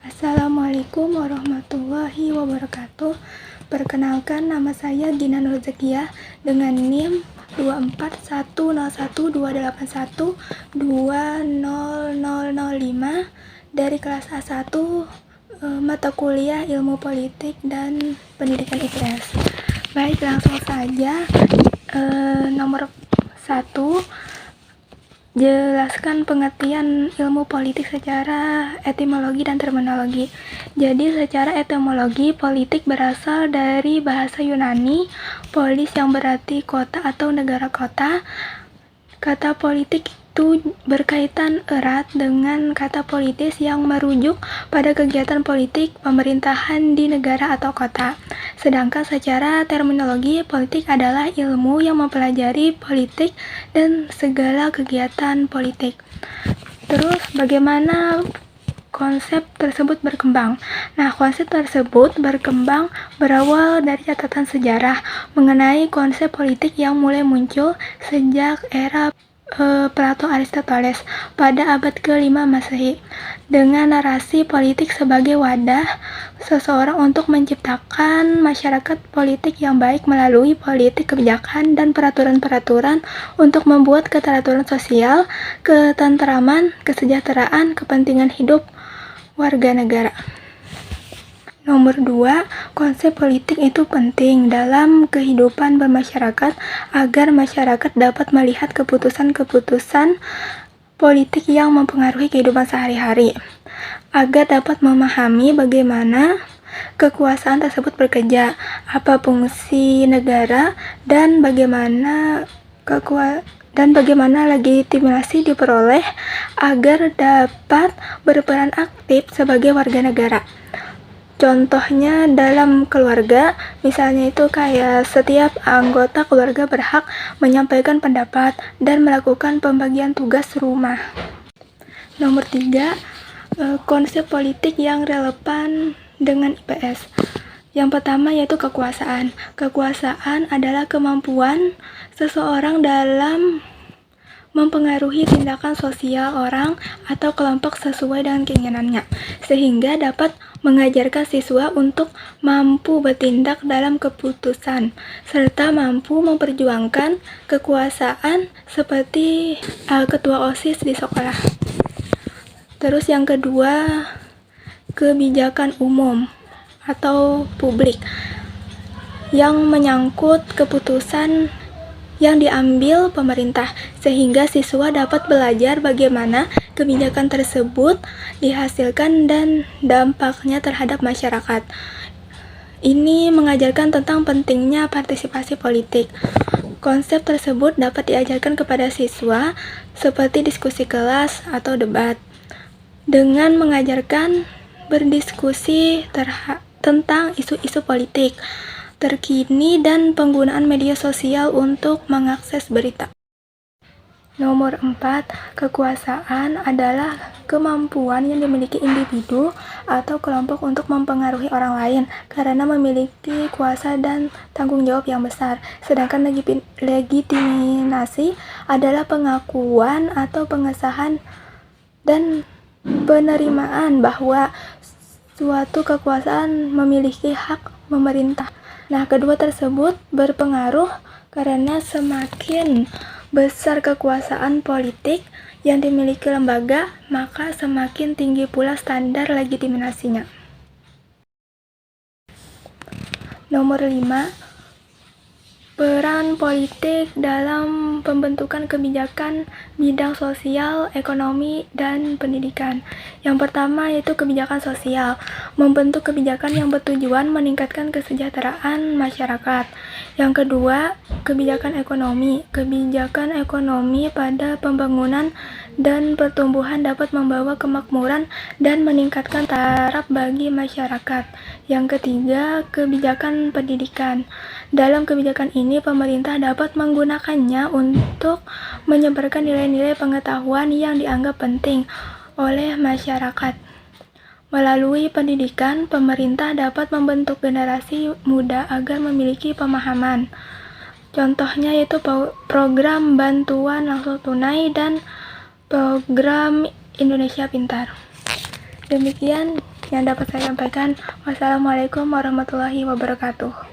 Assalamualaikum warahmatullahi wabarakatuh. Perkenalkan, nama saya Gina Nurzakiah dengan NIM 2410128120005 dari kelas A1 mata kuliah Ilmu Politik dan Pendidikan IPS. Baik, langsung saja. Nomor 1, jelaskan pengertian ilmu politik secara etimologi dan terminologi. Jadi secara etimologi, politik berasal dari bahasa Yunani, polis yang berarti kota atau negara kota. Kata politik itu berkaitan erat dengan kata politis yang merujuk pada kegiatan politik pemerintahan di negara atau kota. Sedangkan secara terminologi, politik adalah ilmu yang mempelajari politik dan segala kegiatan politik. Terus bagaimana konsep tersebut berkembang? Nah, konsep tersebut berkembang berawal dari catatan sejarah mengenai konsep politik yang mulai muncul sejak era Plato Aristoteles pada abad ke-5 Masehi, dengan narasi politik sebagai wadah seseorang untuk menciptakan masyarakat politik yang baik melalui politik kebijakan dan peraturan-peraturan untuk membuat keteraturan sosial, ketentraman, kesejahteraan, kepentingan hidup warga negara. Nomor 2, konsep politik itu penting dalam kehidupan bermasyarakat agar masyarakat dapat melihat keputusan-keputusan politik yang mempengaruhi kehidupan sehari-hari, agar dapat memahami bagaimana kekuasaan tersebut bekerja, apa fungsi negara, dan bagaimana legitimasi diperoleh agar dapat berperan aktif sebagai warga negara. Contohnya dalam keluarga, misalnya itu kayak setiap anggota keluarga berhak menyampaikan pendapat dan melakukan pembagian tugas rumah. Nomor 3, konsep politik yang relevan dengan IPS. Yang pertama yaitu kekuasaan. Kekuasaan adalah kemampuan seseorang dalam mempengaruhi tindakan sosial orang atau kelompok sesuai dengan keinginannya, sehingga dapat mengajarkan siswa untuk mampu bertindak dalam keputusan, serta mampu memperjuangkan kekuasaan seperti ketua OSIS di sekolah. Terus yang kedua, kebijakan umum atau publik yang menyangkut keputusan yang diambil pemerintah, sehingga siswa dapat belajar bagaimana kebijakan tersebut dihasilkan dan dampaknya terhadap masyarakat. Ini mengajarkan tentang pentingnya partisipasi politik. Konsep tersebut dapat diajarkan kepada siswa seperti diskusi kelas atau debat, dengan mengajarkan berdiskusi tentang isu-isu politik terkini dan penggunaan media sosial untuk mengakses berita. Nomor 4, kekuasaan adalah kemampuan yang dimiliki individu atau kelompok untuk mempengaruhi orang lain karena memiliki kuasa dan tanggung jawab yang besar. Sedangkan legitimasi adalah pengakuan atau pengesahan dan penerimaan bahwa suatu kekuasaan memiliki hak memerintah. Nah, kedua tersebut berpengaruh karena semakin besar kekuasaan politik yang dimiliki lembaga, maka semakin tinggi pula standar legitimasinya. Nomor 5, peran politik dalam pembentukan kebijakan bidang sosial, ekonomi, dan pendidikan. Yang pertama yaitu kebijakan sosial, membentuk kebijakan yang bertujuan meningkatkan kesejahteraan masyarakat. Yang kedua, kebijakan ekonomi. Kebijakan ekonomi pada pembangunan dan pertumbuhan dapat membawa kemakmuran dan meningkatkan taraf bagi masyarakat. Yang ketiga, kebijakan pendidikan. Dalam kebijakan ini, pemerintah dapat menggunakannya untuk menyebarkan nilai-nilai pengetahuan yang dianggap penting oleh masyarakat. Melalui pendidikan, pemerintah dapat membentuk generasi muda agar memiliki pemahaman. Contohnya yaitu program bantuan langsung tunai dan program Indonesia Pintar. Demikian yang dapat saya sampaikan. Wassalamualaikum warahmatullahi wabarakatuh.